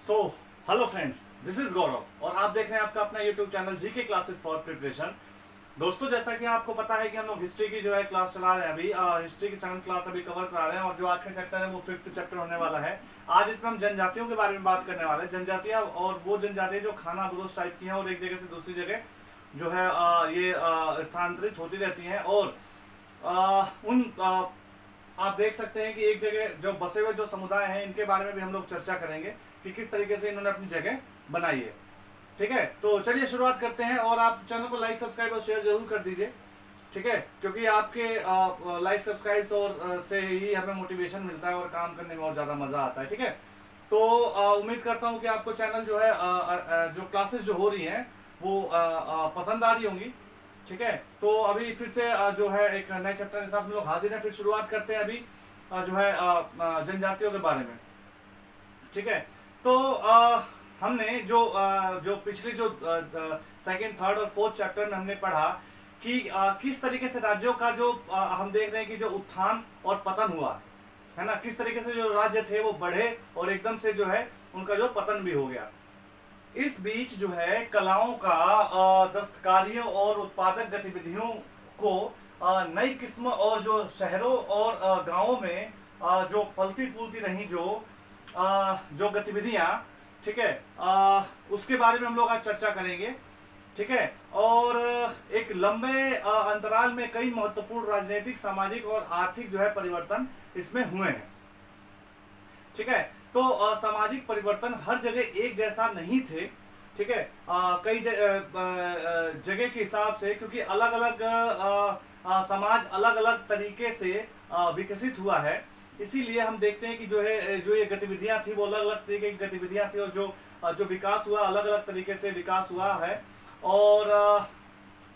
So hello friends, this is Gaurav और आप देख रहे हैं आपका अपना YouTube channel GK classes for preparation. दोस्तों, जैसा कि आपको पता है कि हम लोग हिस्ट्री की जो है क्लास चला रहे हैं। अभी हिस्ट्री की 7th क्लास अभी कवर करा रहे हैं और जो आज का चैप्टर है वो 5th चैप्टर होने वाला है। आज इसमें हम जनजातियों के बारे में बात करने वाले हैं। जनजातियां और वो जनजातियां जो खाना बदोश टाइप की हैं और एक जगह से दूसरी जगह जो है ये स्थानांतरित होती रहती हैं और आप देख सकते हैं कि एक जगह जो बसे हुए जो समुदाय हैं इनके बारे में भी हम लोग चर्चा करेंगे कि किस तरीके से इन्होंने अपनी जगह बनाई है। ठीक है, तो चलिए शुरुआत करते हैं और आप चैनल को लाइक सब्सक्राइब और शेयर जरूर कर दीजिए। ठीक है, क्योंकि आपके लाइक सब्सक्राइब्स और से ही हमें मोटिवेशन मिलता है और काम करने में और ज़्यादा मज़ा आता है। ठीक है, तो उम्मीद करता हूँ कि आपको चैनल जो है जो क्लासेस जो हो रही हैं वो पसंद आ रही होंगी। ठीक है, तो अभी फिर से जो है एक नए चैप्टर के साथ हम लोग हाजिर हैं। फिर शुरुआत करते हैं अभी जो है जनजातियों के बारे में। ठीक है, तो हमने जो पिछले जो 2nd, 3rd और 4th चैप्टर में हमने पढ़ा कि किस तरीके से राज्यों का जो हम देख रहे हैं कि जो उत्थान और पतन हुआ है ना, किस तरीके से जो राज्य थे वो बढ़े और एकदम से जो है उनका जो पतन भी हो गया। इस बीच जो है कलाओं का दस्तकारियों और उत्पादक गतिविधियों को नई किस्म और जो शहरों और गांवों में जो फलती फूलती रही जो गतिविधियां, ठीक है, उसके बारे में हम लोग आज चर्चा करेंगे। ठीक है, और एक लंबे अंतराल में कई महत्वपूर्ण राजनीतिक, सामाजिक और आर्थिक जो है परिवर्तन इसमें हुए हैं। ठीक है, तो सामाजिक परिवर्तन हर जगह एक जैसा नहीं थे। ठीक है, कई जगह के हिसाब से, क्योंकि अलग अलग समाज अलग अलग तरीके से विकसित हुआ है, इसीलिए हम देखते हैं कि जो ये गतिविधियां थी वो अलग अलग तरीके की गतिविधियां थी और जो विकास हुआ अलग अलग तरीके से विकास हुआ है और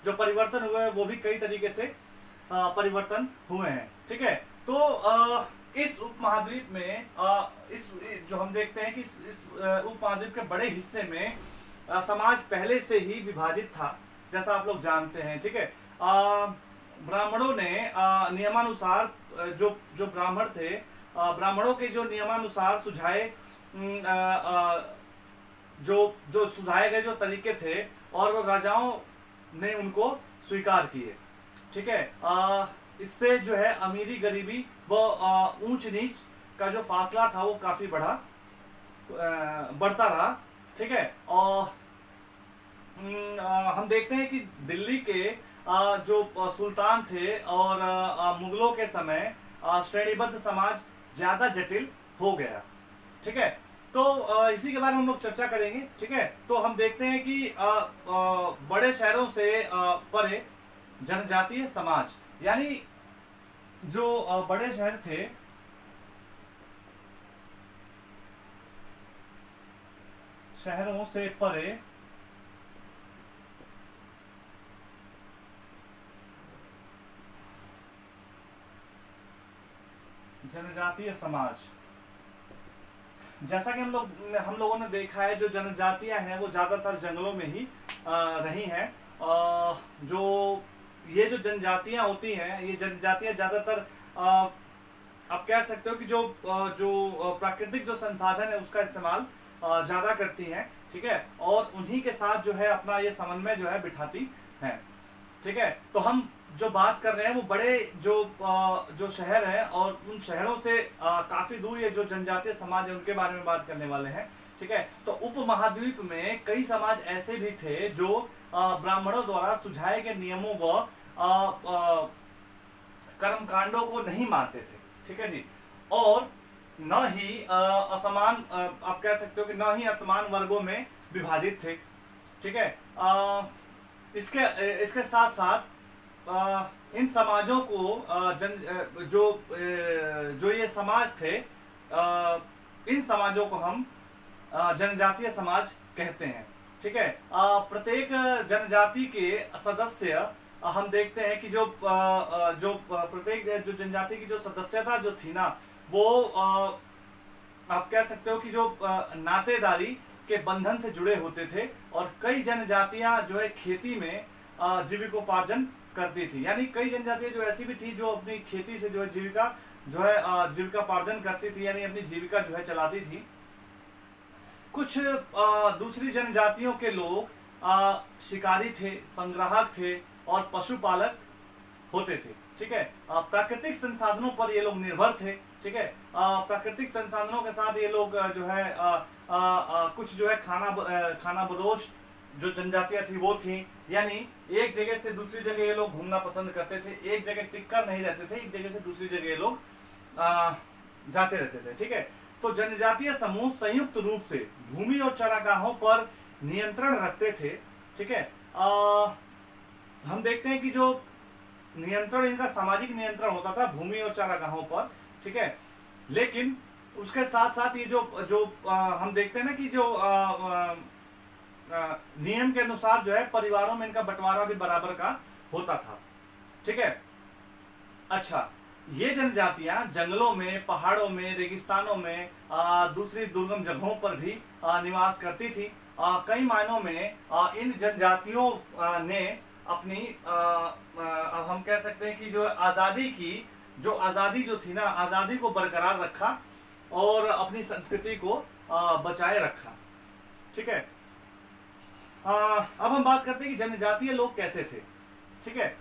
जो परिवर्तन हुए वो भी कई तरीके से परिवर्तन हुए हैं। ठीक है, तो इस उपमहाद्वीप में इस जो हम देखते हैं कि इस उपमहाद्वीप के बड़े हिस्से में समाज पहले से ही विभाजित था, जैसा आप लोग जानते हैं। ठीक है, ब्राह्मणों ने नियमानुसार जो ब्राह्मण थे, ब्राह्मणों के जो नियमानुसार सुझाए जो सुझाए गए जो तरीके थे और वो राजाओं ने उनको स्वीकार किए। ठीक है, इससे जो है अमीरी गरीबी व ऊंच नीच का जो फासला था वो काफी बढ़ता रहा। ठीक है, और हम देखते हैं कि दिल्ली के जो सुल्तान थे और मुगलों के समय श्रेणीबद्ध समाज ज्यादा जटिल हो गया। ठीक है, तो इसी के बारे में हम लोग चर्चा करेंगे। ठीक है, तो हम देखते हैं कि बड़े शहरों से परे जनजातीय समाज, यानी जो बड़े शहर थे, शहरों से परे जनजातीय समाज, जैसा कि हम लोगों ने देखा है जो जनजातियां हैं वो ज्यादातर जंगलों में ही रही हैं। जो ये जो जनजातियां होती हैं, ये जनजातियां ज्यादातर आप कह सकते हो कि जो प्राकृतिक जो संसाधन है उसका इस्तेमाल ज्यादा करती हैं। ठीक है, और उन्हीं के साथ जो है अपना ये समन्वय जो है बिठाती हैं। ठीक है, तो हम जो बात कर रहे हैं वो बड़े जो शहर हैं और उन शहरों से काफी दूर ये जो जनजातीय समाज है उनके बारे में बात करने वाले हैं। ठीक है, तो उपमहाद्वीप में कई समाज ऐसे भी थे जो ब्राह्मणों द्वारा सुझाए गए नियमों व कर्मकांडों को नहीं मानते थे। ठीक है जी, और न ही असमान, आप कह सकते हो कि न ही असमान वर्गों में विभाजित थे। ठीक है, इसके साथ साथ इन समाजों को जो ये समाज थे, इन समाजों को हम जनजातीय समाज कहते हैं। ठीक है, प्रत्येक जनजाति के सदस्य हम देखते हैं कि जो प्रत्येक जो जनजाति की जो सदस्यता जो थी ना, वो आप कह सकते हो कि जो नातेदारी के बंधन से जुड़े होते थे और कई जनजातियां जो है खेती में जीविकोपार्जन करती थी। यानी कई जनजातियां जो ऐसी भी थी जो अपनी खेती से जो है जीविकोपार्जन करती थी, यानी अपनी जीविका जो है चलाती थी। कुछ दूसरी जनजातियों के लोग शिकारी थे, संग्राहक थे और पशुपालक होते थे। ठीक है, प्राकृतिक संसाधनों पर ये लोग निर्भर थे। ठीक है, प्राकृतिक संसाधनों के साथ ये लोग जो है कुछ जो है खाना बदोश जो जनजातियां थी वो थी, यानी एक जगह से दूसरी जगह ये लोग घूमना पसंद करते थे, एक जगह टिककर नहीं रहते थे, एक जगह से दूसरी जगह ये लोग जाते रहते थे। ठीक है, तो जनजातीय समूह संयुक्त रूप से भूमि और चारागाहों पर नियंत्रण रखते थे। ठीक है, हम देखते हैं कि जो नियंत्रण इनका सामाजिक नियंत्रण होता था भूमि और चारागाहों पर। ठीक है, लेकिन उसके साथ साथ ये जो हम देखते हैं ना कि जो नियम के अनुसार जो है परिवारों में इनका बंटवारा भी बराबर का होता था। ठीक है, अच्छा, ये जनजातियां जंगलों में, पहाड़ों में, रेगिस्तानों में, दूसरी दुर्गम जगहों पर भी निवास करती थी। कई मायनों में इन जनजातियों ने अपनी अब हम कह सकते हैं कि जो आज़ादी जो थी ना, आज़ादी को बरकरार रखा और अपनी संस्कृति को बचाए रखा। ठीक है, अब हम बात करते हैं कि जनजातीय लोग कैसे थे। ठीक है,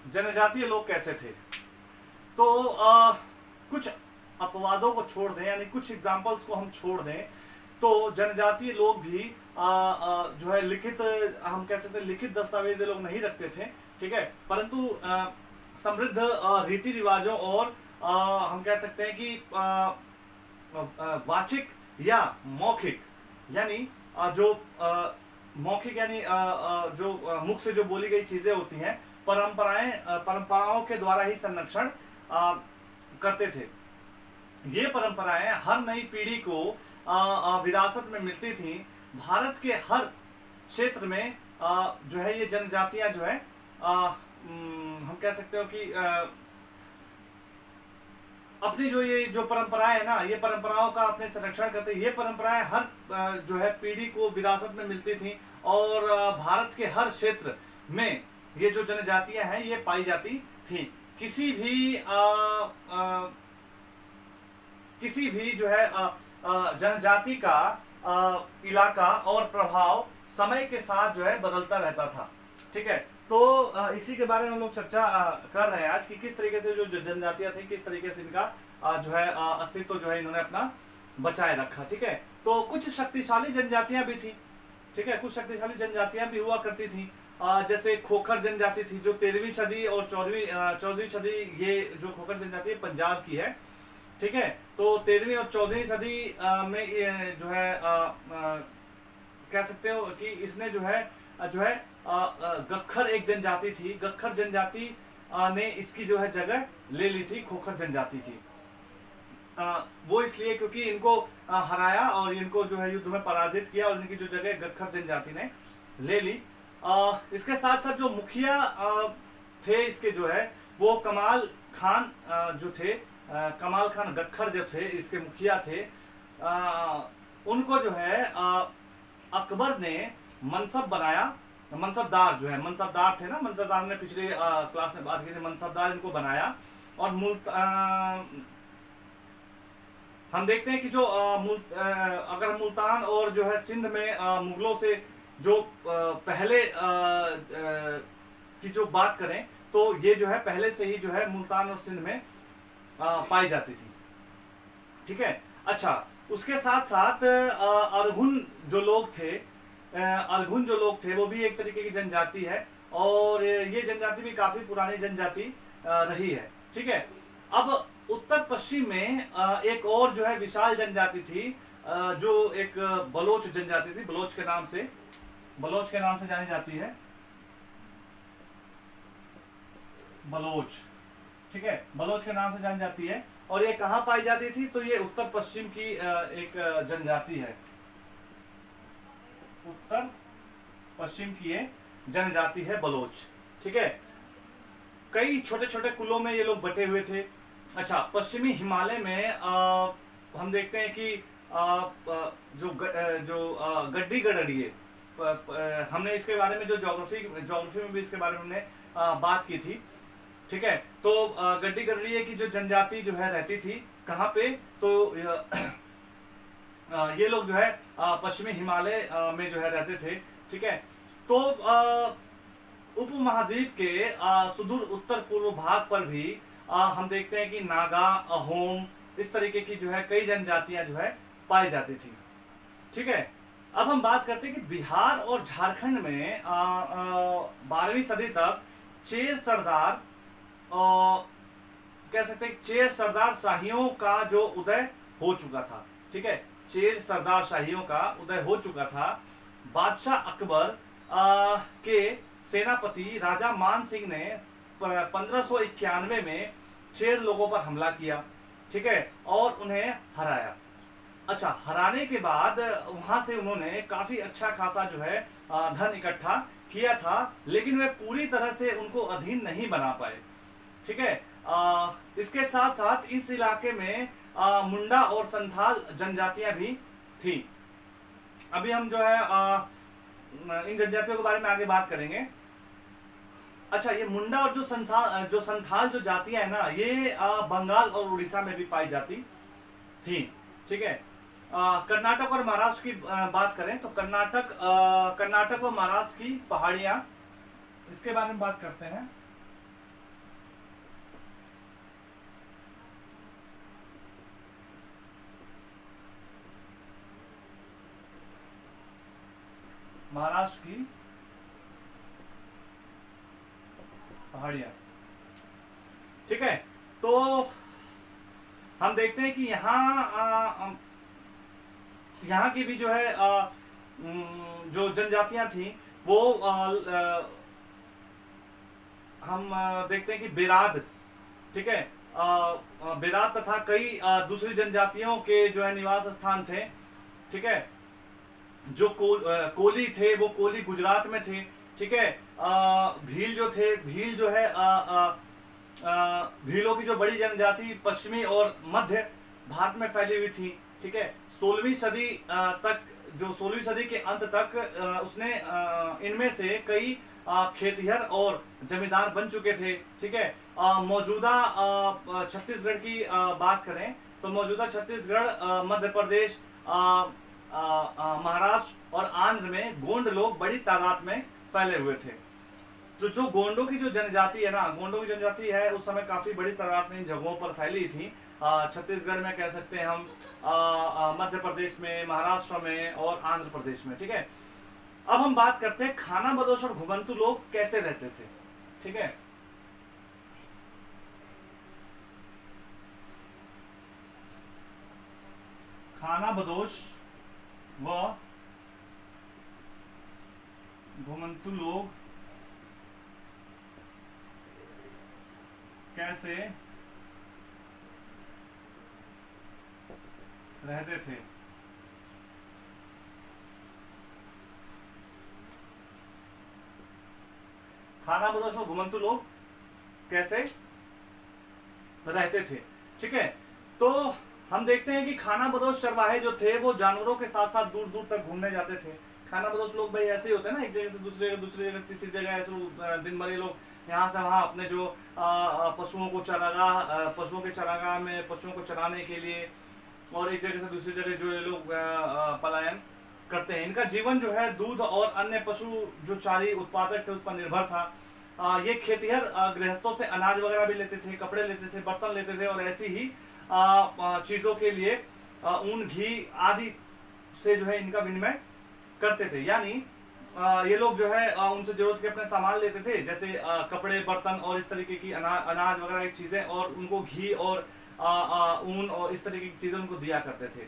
जनजातीय लोग कैसे थे, तो कुछ अपवादों को छोड़ दें, यानी कुछ एग्जाम्पल्स को हम छोड़ दें, तो जनजातीय लोग भी जो है लिखित, हम कह सकते हैं लिखित दस्तावेज लोग नहीं रखते थे। ठीक है, परंतु समृद्ध रीति रिवाजों और हम कह सकते हैं कि वाचिक या मौखिक, यानी जो मौखिक यानी जो मुख से जो बोली गई चीजें होती हैं, परंपराओं के द्वारा ही संरक्षण करते थे। ये परंपराएं हर नई पीढ़ी को विरासत में मिलती थी। भारत के हर क्षेत्र में जो है ये जनजातियां जो है हम कह सकते हो कि अपनी जो परंपराएं है ना, ये परंपराओं का अपने संरक्षण करते। ये परंपराएं हर जो है पीढ़ी को विरासत में मिलती थी और भारत के हर क्षेत्र में ये जो जनजातियां हैं ये पाई जाती थी। किसी भी जो है जनजाति का इलाका और प्रभाव समय के साथ जो है बदलता रहता था। ठीक है, तो इसी के बारे में हम लोग चर्चा कर रहे हैं आज कि किस तरीके से जो जनजातियां थी, किस तरीके से इनका जो है अस्तित्व जो है इन्होंने अपना बचाए रखा। ठीक है, तो कुछ शक्तिशाली जनजातियां भी थी। ठीक है, कुछ शक्तिशाली जनजातियां भी हुआ करती थी, जैसे खोखर जनजाति थी जो 13वीं सदी और 14वीं सदी, ये जो खोखर जनजाति है पंजाब की है। ठीक है, तो 13वीं और 14वीं सदी में जो है कह सकते हो कि इसने जो है गक्खर एक जनजाति थी, गक्खर जनजाति ने इसकी जो है जगह ले ली थी खोखर जनजाति की। वो इसलिए क्योंकि इनको हराया और इनको जो है युद्ध में पराजित किया और इनकी जो जगह गक्खर जनजाति ने ले ली। इसके साथ साथ जो मुखिया थे इसके जो है वो कमाल खान जो थे, कमाल खान गक्खर जो थे इसके मुखिया थे, उनको जो है अकबर ने मनसब बनाया। मनसबदार जो है, मनसबदार थे ना, मनसबदार ने पिछले क्लास में बात की थी, मनसबदार इनको बनाया। और हम देखते हैं कि जो अगर मुल्तान और जो है सिंध में मुगलों से जो पहले की जो बात करें तो ये जो है पहले से ही जो है मुल्तान और सिंध में पाई जाती थी। ठीक है, अच्छा, उसके साथ साथ अरघुन जो लोग थे वो भी एक तरीके की जनजाति है और ये जनजाति भी काफी पुरानी जनजाति रही है। ठीक है, अब उत्तर पश्चिम में एक और जो है विशाल जनजाति थी जो एक बलोच जनजाति थी, बलोच के नाम से जानी जाती है, बलोच। ठीक है, बलोच के नाम से जानी जाती है और ये कहाँ पाई जाती थी, तो ये उत्तर पश्चिम की एक जनजाति है, उत्तर पश्चिम की ये जनजाति है बलोच। ठीक है, कई छोटे छोटे कुलों में ये लोग बटे हुए थे। अच्छा, पश्चिमी हिमालय में हम देखते हैं कि गड्डी गडरिये, हमने इसके बारे में जो ज्योग्राफी में भी इसके बारे में हमने बात की थी। ठीक है, तो गड्डी गडरिये की जो जनजाति जो है रहती थी कहाँ पे, तो ये लोग जो है पश्चिमी हिमालय में जो है रहते थे। ठीक है, तो उपमहाद्वीप के सुदूर उत्तर पूर्व भाग पर भी हम देखते हैं कि नागा, अहोम, इस तरीके की जो है कई जनजातियां जो है पाई जाती थी। ठीक है, अब हम बात करते हैं कि बिहार और झारखंड में 12वीं सदी तक चेर सरदार, कह सकते हैं चेर सरदार शाहियों का जो उदय हो चुका था। ठीक है, चेर सरदार शाहियों का उदय हो चुका था। बादशाह अकबर के सेनापति राजा मान सिंह ने 1591 में चेर लोगों पर हमला किया। ठीक है, और उन्हें हराया। अच्छा, हराने के बाद वहां से उन्होंने काफी अच्छा खासा जो है धन इकट्ठा किया था, लेकिन वे पूरी तरह से उनको अधीन नहीं बना पाए। ठीक है, इसके साथ साथ इस इलाके में मुंडा और संथाल जनजातियां भी थी। अभी हम जो है इन जनजातियों के बारे में आगे बात करेंगे। अच्छा, ये मुंडा और जो संथाल जो जातियां है ना, ये बंगाल और उड़ीसा में भी पाई जाती थी। ठीक है, कर्नाटक और महाराष्ट्र की बात करें तो कर्नाटक और महाराष्ट्र की पहाड़ियां, इसके बारे में बात करते हैं। महाराष्ट्र की पहाड़ियां। ठीक है, तो हम देखते हैं कि यहाँ की भी जो है जो जनजातियां थी वो हम देखते हैं कि बेराद, ठीक है, बेराद तथा कई दूसरी जनजातियों के जो है निवास स्थान थे। ठीक है, जो कोली थे वो कोली गुजरात में थे। ठीक है, भील जो है भीलों की जो बड़ी जनजाति पश्चिमी और मध्य भारत में फैली हुई थी। ठीक है, 16वीं सदी तक, जो 16वीं सदी के अंत तक उसने इनमें से कई खेतिहर और जमींदार बन चुके थे। ठीक है, मौजूदा छत्तीसगढ़ की बात करें तो मौजूदा छत्तीसगढ़, मध्य प्रदेश, महाराष्ट्र और आंध्र में गोंड लोग बड़ी तादाद में फैले हुए थे। जो गोंडों की जो जनजाति है ना, गोंडों की जनजाति है उस समय काफी बड़ी तादाद में इन जगहों पर फैली थी। छत्तीसगढ़ में कह सकते हैं हम, मध्य प्रदेश में, महाराष्ट्र में और आंध्र प्रदेश में। ठीक है, अब हम बात करते हैं खाना बदोश और घुमंतु लोग कैसे रहते थे। ठीक है, खाना बदोश व घुमंतु लोग कैसे रहते थे। खाना बदोश और घुमंतु लोग कैसे रहते थे। ठीक है, तो हम देखते हैं कि खाना बदोश चरवाहे जो थे वो जानवरों के साथ साथ दूर दूर तक घूमने जाते थे। खाना बदोश लोग भाई ऐसे ही होते हैं ना, एक जगह से दूसरी जगह तीसरी जगह ऐसे दिन भर ये लोग यहाँ से वहाँ अपने जो पशुओं के चरागाह में पशुओं को चराने के लिए और एक जगह से दूसरी जगह जो ये लोग पलायन करते हैं। इनका जीवन जो है दूध और अन्य पशु जो चारी उत्पादक थे उस पर निर्भर था। ये खेतिहर गृहस्थों से अनाज वगैरह भी लेते थे, कपड़े लेते थे, बर्तन लेते थे और ऐसी ही चीजों के लिए ऊन, घी आदि से जो है इनका विनिमय करते थे। यानी ये लोग जो है उनसे जरूरत के अपने सामान लेते थे, जैसे कपड़े, बर्तन और इस तरीके की अनाज वगैरह की चीजें, और उनको घी और ऊन और इस तरीके की चीजें उनको दिया करते थे।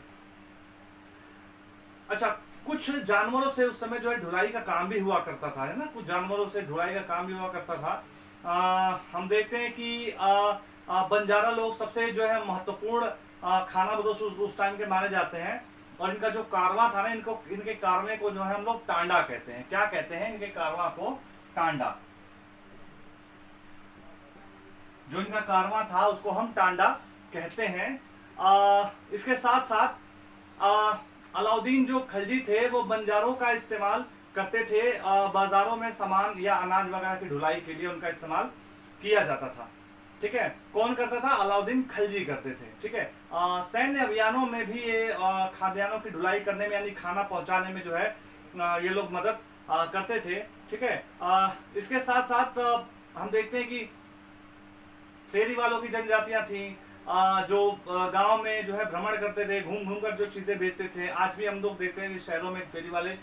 अच्छा, कुछ जानवरों से उस समय जो है ढुलाई का काम भी हुआ करता था, है ना, कुछ जानवरों से ढुलाई का काम भी हुआ करता था। हम देखते हैं कि बंजारा लोग सबसे जो है महत्वपूर्ण खाना बदोश उस टाइम के माने जाते हैं। और इनका जो कारवां था ना, इनके कारवे को जो है हम लोग टांडा कहते हैं। क्या कहते हैं? इनके कारवां को टांडा। जो इनका कारवां था उसको हम टांडा कहते हैं। इसके साथ साथ अलाउद्दीन जो खलजी थे वो बंजारों का इस्तेमाल करते थे, बाजारों में सामान या अनाज वगैरह की ढुलाई के लिए उनका इस्तेमाल किया जाता था। ठीक है, कौन करता था? अलाउद्दीन खलजी करते थे। ठीक है, सैन्य अभियानों में भी ये खाद्यान्नों की ढुलाई करने में यानी खाना पहुंचाने में जो है ये लोग मदद करते थे। ठीक है, इसके साथ साथ हम देखते हैं कि फेरी वालों की जनजातियां थी, जो गांव में जो है भ्रमण करते थे, घूम घूम कर जो चीजें बेचते थे। आज भी हम लोग देखते हैं कि शहरों में फेरी वाले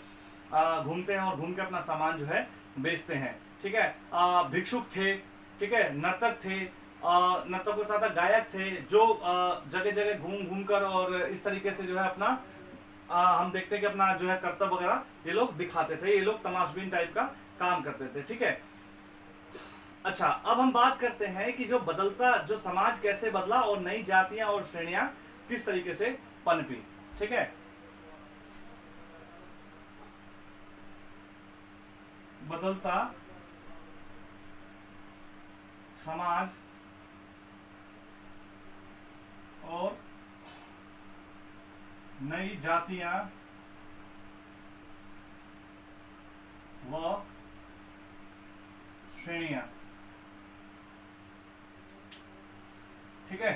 घूमते हैं और घूम के अपना सामान जो है बेचते हैं। ठीक है, भिक्षुक थे, ठीक है, नर्तक थे, नर्तकों के साथ गायक थे, जो जगह जगह घूम घूम कर और इस तरीके से जो है अपना हम देखते हैं कि अपना जो है कर्तव्य वगैरह ये लोग दिखाते थे। ये लोग तमाशबीन टाइप का काम करते थे। ठीक है, अच्छा, अब हम बात करते हैं कि जो समाज कैसे बदला और नई जातियां और श्रेणियां किस तरीके से पनपी। ठीक है, बदलता समाज और नई जातियां व श्रेणियां। ठीक है,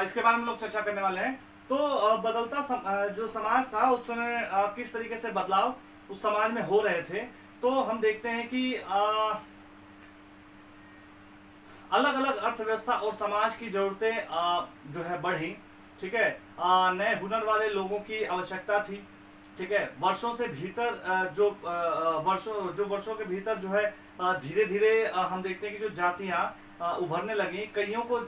इसके बारे में हम लोग चर्चा करने वाले हैं। तो बदलता जो समाज था उस समय किस तरीके से बदलाव उस समाज में हो रहे थे। तो हम देखते हैं कि अलग अलग अर्थव्यवस्था और समाज की जरूरतें जो है बढ़ी। ठीक है, नए हुनर वाले लोगों की आवश्यकता थी। ठीक है, वर्षों से भीतर वर्षों के भीतर जो है धीरे धीरे हम देखते हैं कि जो जातियां उभरने लगी। कईयों को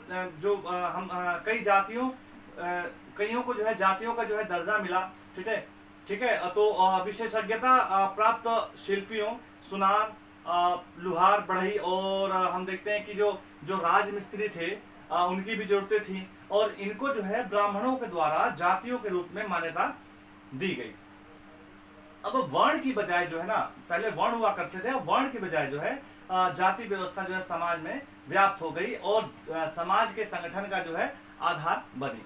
कईयों को जो है जातियों का जो है दर्जा मिला। ठीक है, ठीक है, तो विशेषज्ञता प्राप्त शिल्पियों, सुनार, लुहार बढ़ई, और हम देखते हैं कि जो राजमिस्त्री थे उनकी भी जरूरतें थी, और इनको जो है ब्राह्मणों के द्वारा जातियों के रूप में मान्यता दी गई। अब वर्ण की बजाय जो है ना, पहले वर्ण हुआ करते थे, अब वर्ण की बजाय जो है जाति व्यवस्था जो है समाज में व्याप्त हो गई और समाज के संगठन का जो है आधार बनी।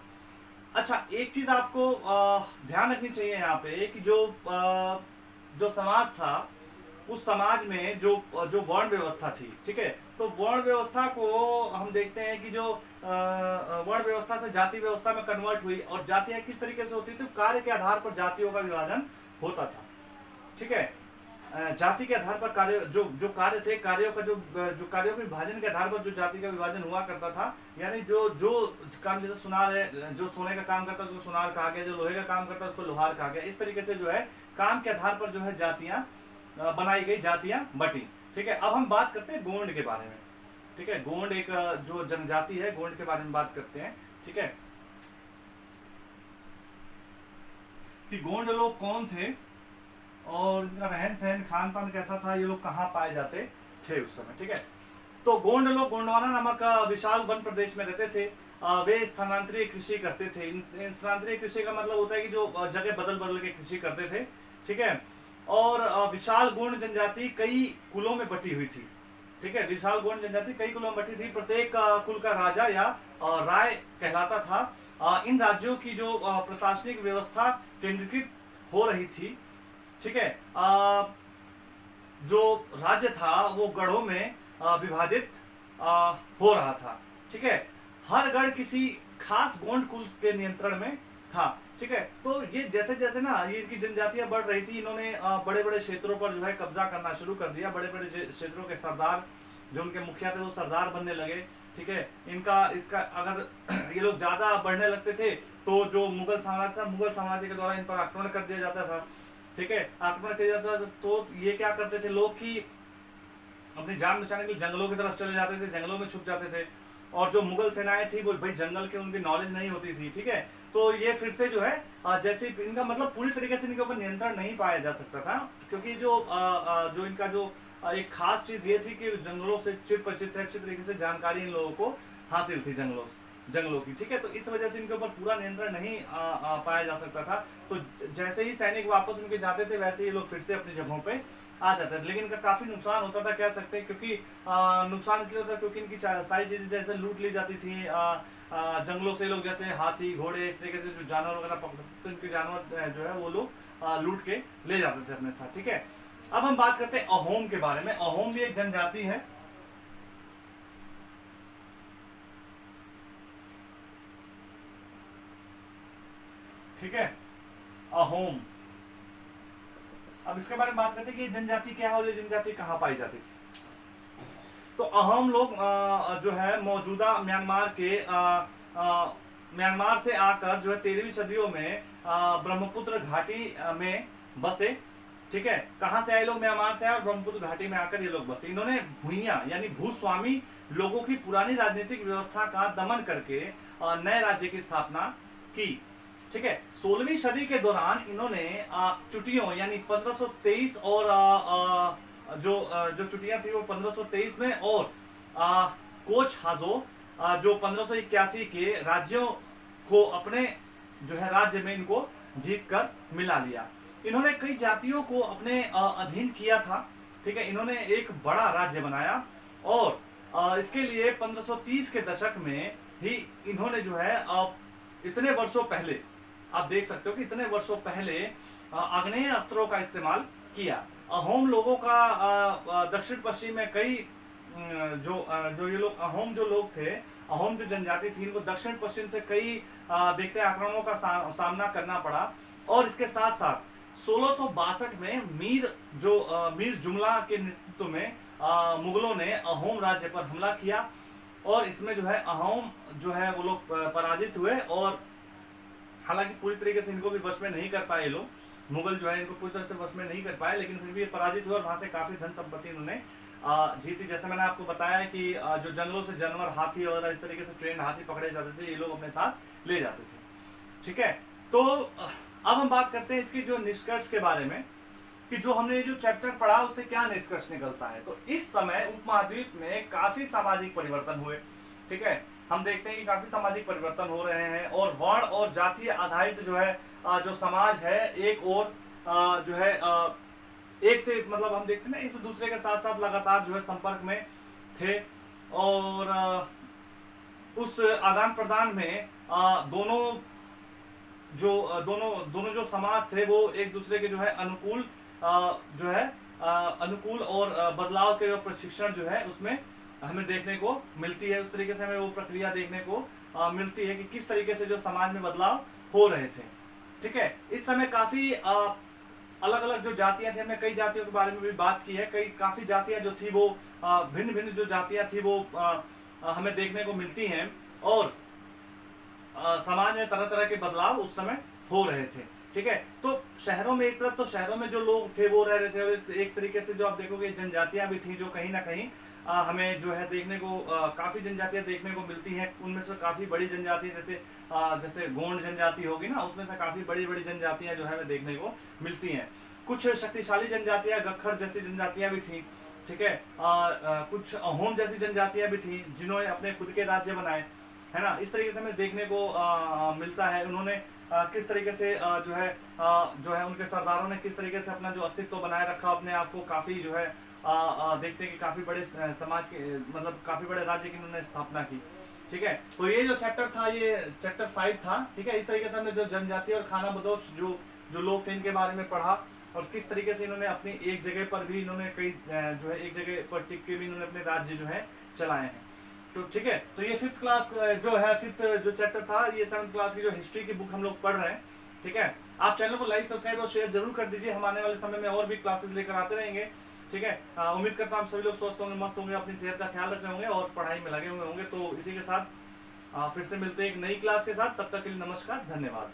अच्छा, एक चीज आपको ध्यान रखनी चाहिए यहाँ पे कि जो समाज था उस समाज में जो वर्ण व्यवस्था थी। ठीक है, तो वर्ण व्यवस्था को हम देखते हैं कि जो वर्ण व्यवस्था से जाति व्यवस्था में कन्वर्ट हुई, और जातियां किस तरीके से होती थी? तो कार्य के आधार पर जातियों का विभाजन होता था। ठीक है, जाति के आधार पर कार्य जो कार्य थे, कार्यों का जो कार्यों के विभाजन के आधार पर जो जाति का विभाजन हुआ करता था। यानी जो काम, जैसे सुनार है, जो सोने का काम करता है उसको सुनार कहा गया, जो लोहे का काम करता है उसको लोहार कहा गया। इस तरीके से जो है काम के आधार पर जो है जातियां बनाई गई, जातियां बटी। ठीक है, अब हम बात करते हैं गोंड के बारे में। ठीक है, गोंड एक जो जनजाति है, गोंड के बारे में बात करते हैं। ठीक है, कि गोंड लोग कौन थे और इनका रहन सहन, खान पान कैसा था, ये लोग कहाँ पाए जाते थे उस समय। ठीक है, तो गोंड लोग गोंडवाना नामक विशाल वन प्रदेश में रहते थे। वे स्थानांतरीय कृषि करते थे। स्थानांतरीय कृषि का मतलब होता है कि जो जगह बदल बदल के कृषि करते थे। ठीक है, और विशाल गोंड जनजाति कई कुलों में बटी हुई थी। ठीक है, विशाल गोंड जनजाति कई कुलों में बटी थी। प्रत्येक कुल का राजा या राय कहलाता था। इन राज्यों की जो प्रशासनिक व्यवस्था केंद्रीकृत हो रही थी। ठीक है, जो राज्य था वो गढ़ों में विभाजित हो रहा था। ठीक है, हर गढ़ किसी खास गोंड कुल के नियंत्रण में था। ठीक है, तो ये जैसे जैसे ना ये की जनजातियां बढ़ रही थी, इन्होंने बड़े बड़े क्षेत्रों पर जो है कब्जा करना शुरू कर दिया। बड़े बड़े क्षेत्रों के सरदार, जो उनके मुखिया थे, वो सरदार बनने लगे। ठीक है, इसका अगर ये लोग ज्यादा बढ़ने लगते थे तो जो मुगल साम्राज्य था, मुगल साम्राज्य के द्वारा इन पर आक्रमण कर दिया जाता था। ठीक है, आक्रमण किया जाता था तो ये क्या करते थे लोग कि अपनी जान बचाने के लिए जंगलों की तरफ चले जाते थे, जंगलों में छुप जाते थे। और जो मुगल सेनाएं थी वो भाई जंगल की उनकी नॉलेज नहीं होती थी। ठीक है, तो ये फिर से जो है जैसे इनका मतलब पूरी तरीके से इनके ऊपर नियंत्रण नहीं पाया जा सकता था, क्योंकि जो इनका जो एक खास चीज ये थी कि जंगलों से चिर परिचित है, अच्छी तरीके से जानकारी इन लोगों को हासिल थी जंगलों की। ठीक है, तो इस वजह से इनके ऊपर पूरा नियंत्रण नहीं पाया जा सकता था। तो जैसे ही सैनिक वापस उनके जाते थे, वैसे ये लोग फिर से अपनी जगहों पे आ जाता है, लेकिन इनका काफी नुकसान होता था कह सकते हैं, क्योंकि नुकसान इसलिए होता है क्योंकि इनकी सारी चीजें जैसे लूट ली जाती थी। जंगलों से लोग जैसे हाथी घोड़े इस तरीके से जो जानवर वगैरह पकड़ते थे, तो इनके जानवर जो है वो लोग लूट के ले जाते थे अपने साथ। ठीक है, अब हम बात करते हैं अहोम के बारे में। अहोम भी एक जनजाति है। ठीक है, अहोम, अब इसके बारे में बात करते हैं कि ये जनजाति क्या है और ये जनजाति कहाँ पाई जाती थी। तो अहोम लोग जो है मौजूदा म्यांमार के म्यांमार से आकर जो है 13वीं सदियों में ब्रह्मपुत्र घाटी में बसे। ठीक है, कहां से आए लोग? म्यांमार से आए और ब्रह्मपुत्र घाटी में आकर ये लोग बसे। इन्होंने भूइयां यानी भूस्वामी लोगों की पुरानी राजनीतिक व्यवस्था का दमन करके नए राज्य की स्थापना की। ठीक है, 16वीं सदी के दौरान इन्होंने चुटियों यानी 1523 और जो चुटियां थी वो 1523 में, और कोच हाजो जो 1581 के राज्यों को अपने जो है राज्य में इनको जीत कर मिला लिया। इन्होंने कई जातियों को अपने अधीन किया था। ठीक है, इन्होंने एक बड़ा राज्य बनाया और इसके लिए 1530 के दशक में ही इन्होंने जो है इतने वर्षों पहले, आप देख सकते हो कि इतने वर्षों पहले आग्नेय अस्त्रों का इस्तेमाल किया। अहोम लोगों का दक्षिण पश्चिम में कई जो ये लोग अहोम जो लोग थे, अहोम जो जनजाति थी, इनको दक्षिण पश्चिम से कई देखते आक्रमणों का सामना करना पड़ा। और इसके साथ साथ 1662 में मीर जुमला के नेतृत्व में मुगलों ने अहोम राज्य पर हमला किया और इसमें जो है अहोम जो है वो लोग पराजित हुए। और हालांकि पूरी तरीके से इनको भी वश में नहीं कर पाए लोग, मुगल जो है इनको पूरी तरह से वश में नहीं कर पाए, लेकिन फिर भी पराजित हुए और वहां से काफी धन संपत्ति उन्होंने जीती। जैसे मैंने आपको बताया कि जो जंगलों से जानवर हाथी और इस तरीके से ट्रेन हाथी पकड़े जाते थे, ये लोग अपने साथ ले जाते थे। ठीक है, तो अब हम बात करते हैं इसकी जो निष्कर्ष के बारे में कि जो हमने जो चैप्टर पढ़ा उससे क्या निष्कर्ष निकलता है। तो इस समय उपमहाद्वीप में काफी सामाजिक परिवर्तन हुए। ठीक है, हम देखते हैं कि काफी सामाजिक परिवर्तन हो रहे हैं और वर्ण और जातीय आधारित जो है जो समाज है एक और जो है एक से मतलब हम देखते हैं ना एक से दूसरे के साथ साथ लगातार जो है संपर्क में थे। और उस आदान प्रदान में दोनों जो समाज थे वो एक दूसरे के जो है अनुकूल अनुकूल और बदलाव के जो प्रशिक्षण जो है उसमें हमें देखने को मिलती है। उस तरीके से हमें वो प्रक्रिया देखने को मिलती है कि किस तरीके से जो समाज में बदलाव हो रहे थे। ठीक है, इस समय काफी अलग अलग जो जातियां थी, हमने कई जातियों के बारे में भी बात की है। काफी जातियां जो थी वो भिन्न भिन्न जो जातियां थी वो हमें देखने को मिलती हैं और समाज में तरह तरह के बदलाव उस समय हो रहे थे। ठीक है, तो शहरों में एक तरफ तो शहरों में जो लोग थे वो रह रहे थे और एक तरीके से जो आप देखोगे जनजातियां भी थी जो कहीं ना कहीं हमें जो है देखने को काफी जनजातियां देखने को मिलती हैं। उनमें से काफी बड़ी जनजाति जैसे गोंड जनजाति होगी ना, उसमें से काफी बड़ी बड़ी जनजातियां जो है हमें देखने को मिलती हैं। कुछ शक्तिशाली जनजातियां गख्खर जैसी जनजातियां भी थी। ठीक है, कुछ अहोम जैसी जनजातियां भी थी जिन्होंने अपने खुद के राज्य बनाए, है ना। इस तरीके से हमें देखने को मिलता है उन्होंने किस तरीके से जो है उनके सरदारों ने किस तरीके से अपना जो अस्तित्व बनाए रखा, अपने आप को काफी जो है देखते हैं कि काफी बड़े समाज के मतलब काफी बड़े राज्य की उन्होंने स्थापना की। ठीक है, तो ये जो चैप्टर था ये चैप्टर 5 था। ठीक है, इस तरीके से हमने जो जनजाति और खाना बदोश जो लोग थे इनके बारे में पढ़ा और किस तरीके से इन्होंने अपनी एक जगह पर भी इन्होंने कई जो है एक जगह पर टिक के भी इन्होंने अपने राज्य जो है चलाए हैं। तो ठीक है, तो ये फिफ्थ क्लास फिफ्थ जो चैप्टर था, ये 7th क्लास की जो हिस्ट्री की बुक हम लोग पढ़ रहे हैं। ठीक है, आप चैनल को लाइक सब्सक्राइब और शेयर जरूर कर दीजिए। हम आने वाले समय में और भी क्लासेस लेकर आते रहेंगे। ठीक है, उम्मीद करता हूँ आप सभी लोग स्वस्थ होंगे, मस्त होंगे, अपनी सेहत का ख्याल रख रहे होंगे और पढ़ाई में लगे हुए होंगे। तो इसी के साथ फिर से मिलते हैं एक नई क्लास के साथ। तब तक के लिए नमस्कार, धन्यवाद।